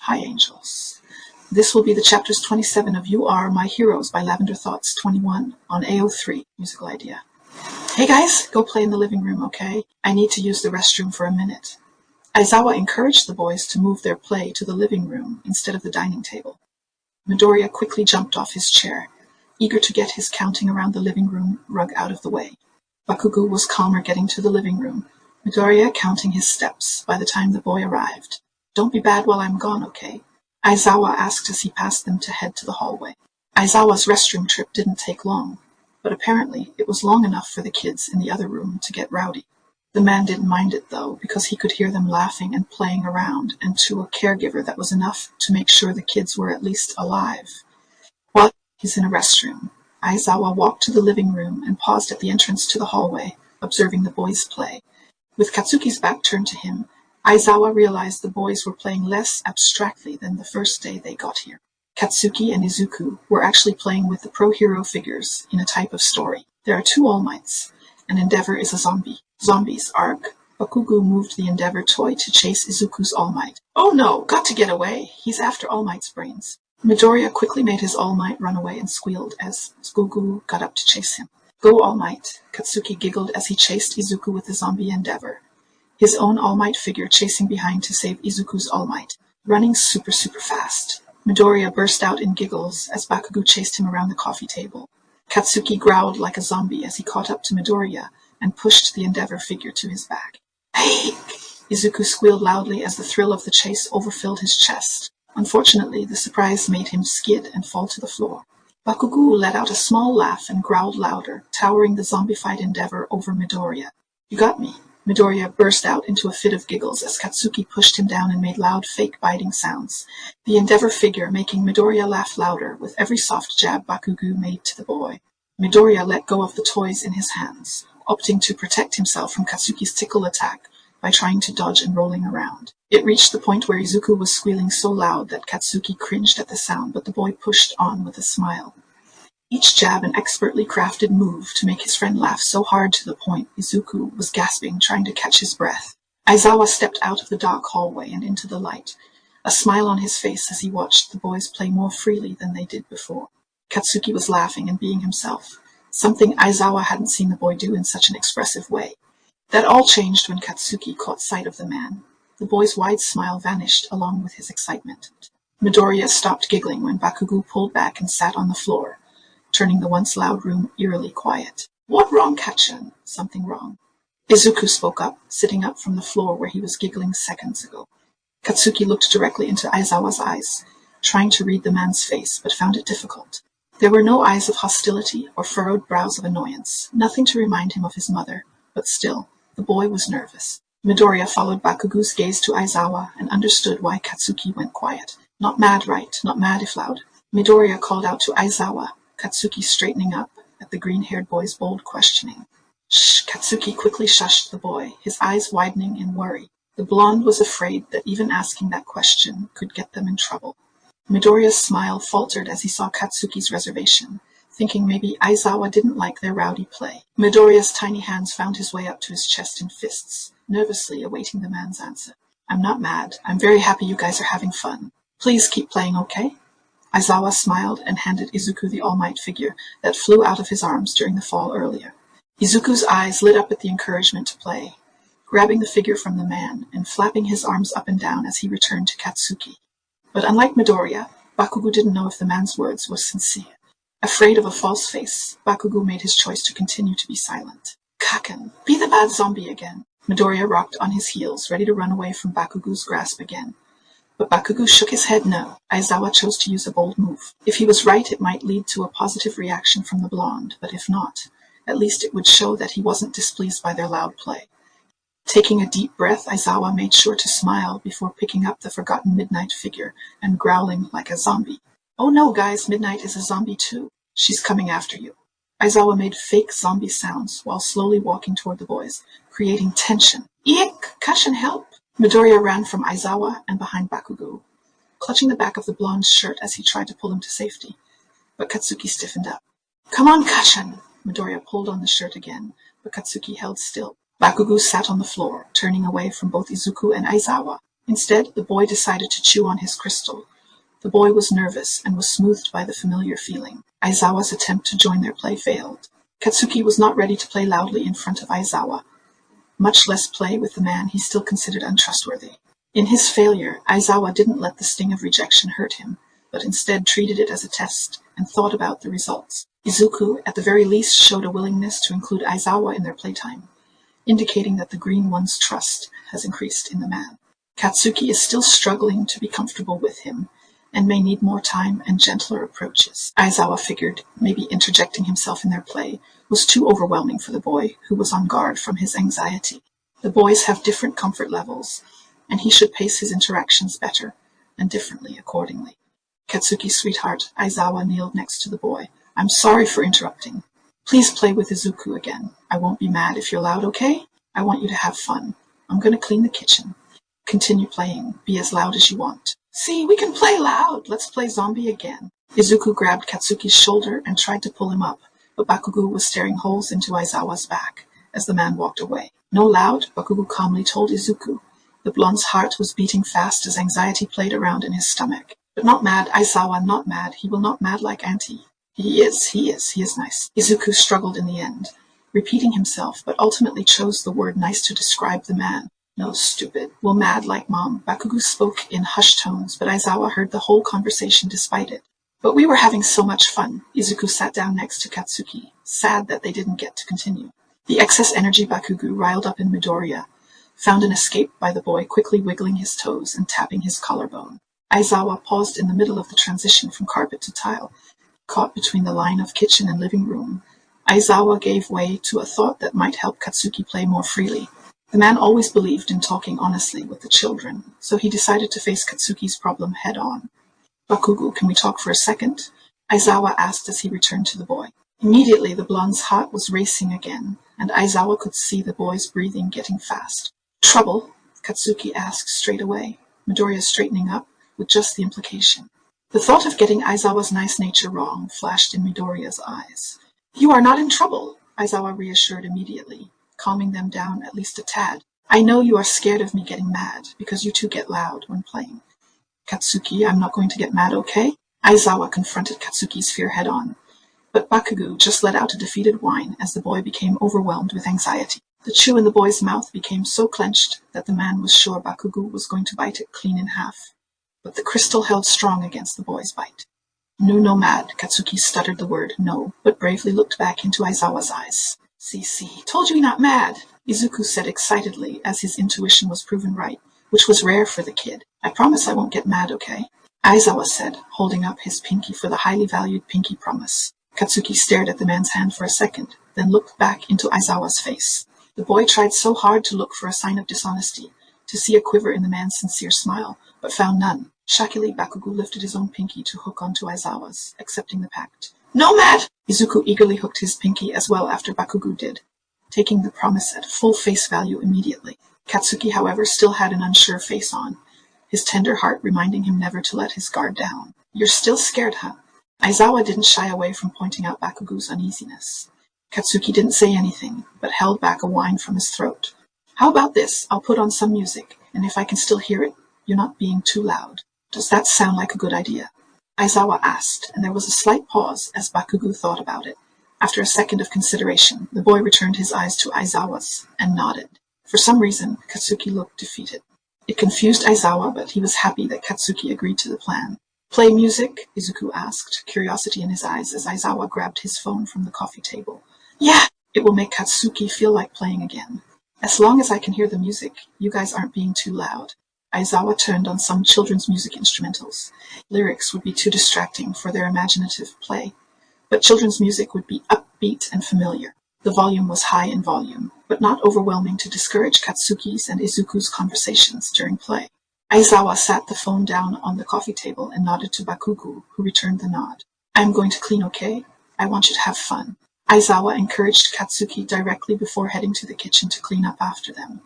Hi, angels. This will be the chapters 27 of You Are My Heroes by Lavender Thoughts 21 on AO3 musical idea. Hey guys, go play in the living room, okay? I need to use the restroom for a minute. Aizawa encouraged the boys to move their play to the living room instead of the dining table. Midoriya quickly jumped off his chair, eager to get his counting around the living room rug out of the way. Bakugo was calmer getting to the living room, Midoriya counting his steps by the time the boy arrived. Don't be bad while I'm gone, okay? Aizawa asked as he passed them to head to the hallway. Aizawa's restroom trip didn't take long, but apparently it was long enough for the kids in the other room to get rowdy. The man didn't mind it though, because he could hear them laughing and playing around, and to a caregiver that was enough to make sure the kids were at least alive. While he's in a restroom, Aizawa walked to the living room and paused at the entrance to the hallway, observing the boys play. With Katsuki's back turned to him, Aizawa realized the boys were playing less abstractly than the first day they got here. Katsuki and Izuku were actually playing with the pro-hero figures in a type of story. There are two All Mights. An Endeavor is a zombie. Zombies arc. Bakugo moved the Endeavor toy to chase Izuku's All Might. Oh no, got to get away. He's after All Might's brains. Midoriya quickly made his All Might run away and squealed as Bakugo got up to chase him. Go All Might, Katsuki giggled as he chased Izuku with the zombie Endeavor. His own All Might figure chasing behind to save Izuku's All Might, running super fast. Midoriya burst out in giggles as Bakugo chased him around the coffee table. Katsuki growled like a zombie as he caught up to Midoriya and pushed the Endeavor figure to his back. Hey! Izuku squealed loudly as the thrill of the chase overfilled his chest. Unfortunately, the surprise made him skid and fall to the floor. Bakugo let out a small laugh and growled louder, towering the zombified Endeavor over Midoriya. You got me. Midoriya burst out into a fit of giggles as Katsuki pushed him down and made loud fake biting sounds, the Endeavor figure making Midoriya laugh louder with every soft jab Bakugo made to the boy. Midoriya let go of the toys in his hands, opting to protect himself from Katsuki's tickle attack by trying to dodge and rolling around. It reached the point where Izuku was squealing so loud that Katsuki cringed at the sound, but the boy pushed on with a smile. Each jab an expertly crafted move to make his friend laugh so hard to the point Izuku was gasping, trying to catch his breath. Aizawa stepped out of the dark hallway and into the light, a smile on his face as he watched the boys play more freely than they did before. Katsuki was laughing and being himself, something Aizawa hadn't seen the boy do in such an expressive way. That all changed when Katsuki caught sight of the man. The boy's wide smile vanished along with his excitement. Midoriya stopped giggling when Bakugo pulled back and sat on the floor, turning the once loud room eerily quiet. What wrong, Katchan? Something wrong. Izuku spoke up, sitting up from the floor where he was giggling seconds ago. Katsuki looked directly into Aizawa's eyes, trying to read the man's face, but found it difficult. There were no eyes of hostility or furrowed brows of annoyance, nothing to remind him of his mother, but still, the boy was nervous. Midoriya followed Bakugo's gaze to Aizawa and understood why Katsuki went quiet. Not mad, right? Not mad if loud. Midoriya called out to Aizawa, Katsuki straightening up at the green-haired boy's bold questioning. Shh! Katsuki quickly shushed the boy, his eyes widening in worry. The blonde was afraid that even asking that question could get them in trouble. Midoriya's smile faltered as he saw Katsuki's reservation, thinking maybe Aizawa didn't like their rowdy play. Midoriya's tiny hands found his way up to his chest in fists, nervously awaiting the man's answer. I'm not mad. I'm very happy you guys are having fun. Please keep playing, okay? Aizawa smiled and handed Izuku the All Might figure that flew out of his arms during the fall earlier. Izuku's eyes lit up at the encouragement to play, grabbing the figure from the man and flapping his arms up and down as he returned to Katsuki. But unlike Midoriya, Bakugo didn't know if the man's words were sincere. Afraid of a false face, Bakugo made his choice to continue to be silent. Kaken, be the bad zombie again. Midoriya rocked on his heels, ready to run away from Bakugo's grasp again. But Bakugo shook his head no. Aizawa chose to use a bold move. If he was right, it might lead to a positive reaction from the blonde, but if not, at least it would show that he wasn't displeased by their loud play. Taking a deep breath, Aizawa made sure to smile before picking up the forgotten Midnight figure and growling like a zombie. Oh no, guys, Midnight is a zombie too. She's coming after you. Aizawa made fake zombie sounds while slowly walking toward the boys, creating tension. Eek! Katchan, help! Midoriya ran from Aizawa and behind Bakugo, clutching the back of the blonde's shirt as he tried to pull him to safety. But Katsuki stiffened up. Come on, Katchan! Midoriya pulled on the shirt again, but Katsuki held still. Bakugo sat on the floor, turning away from both Izuku and Aizawa, Instead, the boy decided to chew on his crystal. The boy was nervous and was smoothed by the familiar feeling. Aizawa's attempt to join their play failed. Katsuki was not ready to play loudly in front of Aizawa, much less play with the man he still considered untrustworthy. In his failure, Aizawa didn't let the sting of rejection hurt him, but instead treated it as a test and thought about the results. Izuku, at the very least, showed a willingness to include Aizawa in their playtime, indicating that the Green One's trust has increased in the man. Katsuki is still struggling to be comfortable with him, and may need more time and gentler approaches. Aizawa figured maybe interjecting himself in their play was too overwhelming for the boy, who was on guard from his anxiety. The boys have different comfort levels, and he should pace his interactions better, and differently accordingly. Katsuki, sweetheart, Aizawa kneeled next to the boy. I'm sorry for interrupting. Please play with Izuku again. I won't be mad if you're loud, okay? I want you to have fun. I'm going to clean the kitchen. Continue playing. Be as loud as you want. See, we can play loud. Let's play zombie again. Izuku grabbed Katsuki's shoulder and tried to pull him up, but Bakugo was staring holes into Aizawa's back as the man walked away. No loud, Bakugo calmly told Izuku. The blonde's heart was beating fast as anxiety played around in his stomach. But not mad, Aizawa, not mad. He will not mad like Auntie. He is nice. Izuku struggled in the end, repeating himself, but ultimately chose the word nice to describe the man. No, stupid. Well, mad like Mom. Bakugo spoke in hushed tones, but Aizawa heard the whole conversation despite it. But we were having so much fun. Izuku sat down next to Katsuki, sad that they didn't get to continue. The excess energy Bakugo riled up in Midoriya found an escape by the boy quickly wiggling his toes and tapping his collarbone. Aizawa paused in the middle of the transition from carpet to tile, caught between the line of kitchen and living room. Aizawa gave way to a thought that might help Katsuki play more freely. The man always believed in talking honestly with the children, so he decided to face Katsuki's problem head-on. Bakugo, can we talk for a second? Aizawa asked as he returned to the boy. Immediately, the blonde's heart was racing again, and Aizawa could see the boy's breathing getting fast. Trouble? Katsuki asked straight away, Midoriya straightening up with just the implication. The thought of getting Aizawa's nice nature wrong flashed in Midoriya's eyes. You are not in trouble, Aizawa reassured immediately, calming them down at least a tad. I know you are scared of me getting mad, because you two get loud when playing. Katsuki, I'm not going to get mad, okay? Aizawa confronted Katsuki's fear head-on, but Bakugo just let out a defeated whine as the boy became overwhelmed with anxiety. The chew in the boy's mouth became so clenched that the man was sure Bakugo was going to bite it clean in half, but the crystal held strong against the boy's bite. No mad, Katsuki stuttered the word no, but bravely looked back into Aizawa's eyes. See, told you not mad, Izuku said excitedly as his intuition was proven right, which was rare for the kid. I promise I won't get mad, okay? Aizawa said, holding up his pinky for the highly valued pinky promise. Katsuki stared at the man's hand for a second, then looked back into Aizawa's face. The boy tried so hard to look for a sign of dishonesty, to see a quiver in the man's sincere smile, but found none. Shockingly, Bakugo lifted his own pinky to hook onto Aizawa's, accepting the pact. No, mad! Izuku eagerly hooked his pinky as well after Bakugo did, taking the promise at full face value immediately. Katsuki, however, still had an unsure face on, his tender heart reminding him never to let his guard down. You're still scared, huh? Aizawa didn't shy away from pointing out Bakugo's uneasiness. Katsuki didn't say anything, but held back a whine from his throat. How about this? I'll put on some music, and if I can still hear it, you're not being too loud. Does that sound like a good idea? Aizawa asked, and there was a slight pause as Bakugo thought about it. After a second of consideration, the boy returned his eyes to Aizawa's and nodded. For some reason, Katsuki looked defeated. It confused Aizawa, but he was happy that Katsuki agreed to the plan. Play music? Izuku asked, curiosity in his eyes as Aizawa grabbed his phone from the coffee table. Yeah, it will make Katsuki feel like playing again. As long as I can hear the music, you guys aren't being too loud. Aizawa turned on some children's music instrumentals. Lyrics would be too distracting for their imaginative play, but children's music would be upbeat and familiar. The volume was high in volume, but not overwhelming to discourage Katsuki's and Izuku's conversations during play. Aizawa sat the phone down on the coffee table and nodded to Bakugo, who returned the nod. I'm going to clean, okay? I want you to have fun. Aizawa encouraged Katsuki directly before heading to the kitchen to clean up after them.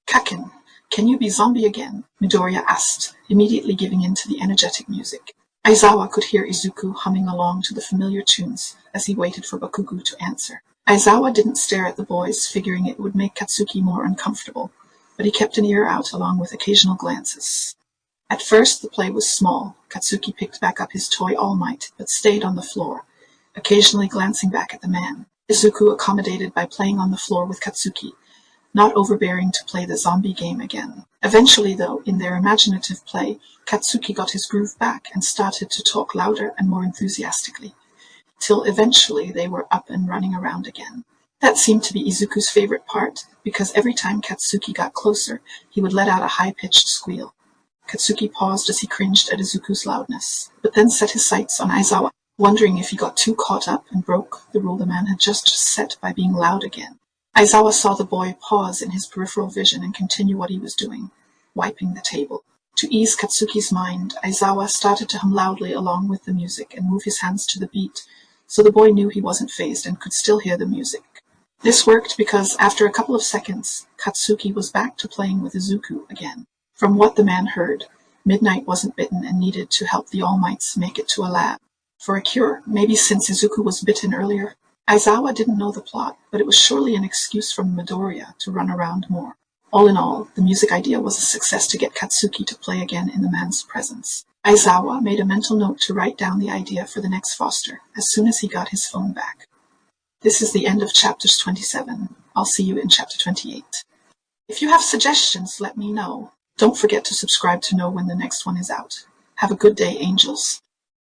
Kaken, can you be zombie again? Midoriya asked, immediately giving in to the energetic music. Aizawa could hear Izuku humming along to the familiar tunes as he waited for Bakugo to answer. Aizawa didn't stare at the boys, figuring it would make Katsuki more uncomfortable, but he kept an ear out along with occasional glances. At first the play was small. Katsuki picked back up his toy All Might, but stayed on the floor, occasionally glancing back at the man. Izuku accommodated by playing on the floor with Katsuki, not overbearing to play the zombie game again. Eventually, though, in their imaginative play, Katsuki got his groove back and started to talk louder and more enthusiastically, till eventually they were up and running around again. That seemed to be Izuku's favorite part, because every time Katsuki got closer, he would let out a high-pitched squeal. Katsuki paused as he cringed at Izuku's loudness, but then set his sights on Aizawa, wondering if he got too caught up and broke the rule the man had just set by being loud again. Aizawa saw the boy pause in his peripheral vision and continue what he was doing, wiping the table. To ease Katsuki's mind, Aizawa started to hum loudly along with the music and move his hands to the beat, so the boy knew he wasn't fazed and could still hear the music. This worked because after a couple of seconds, Katsuki was back to playing with Izuku again. From what the man heard, Midnight wasn't bitten and needed to help the All Mights make it to a lab for a cure, maybe since Izuku was bitten earlier. Aizawa didn't know the plot, but it was surely an excuse from Midoriya to run around more. All in all, the music idea was a success to get Katsuki to play again in the man's presence. Aizawa made a mental note to write down the idea for the next foster as soon as he got his phone back. This is the end of chapters 27. I'll see you in chapter 28. If you have suggestions, let me know. Don't forget to subscribe to know when the next one is out. Have a good day, angels.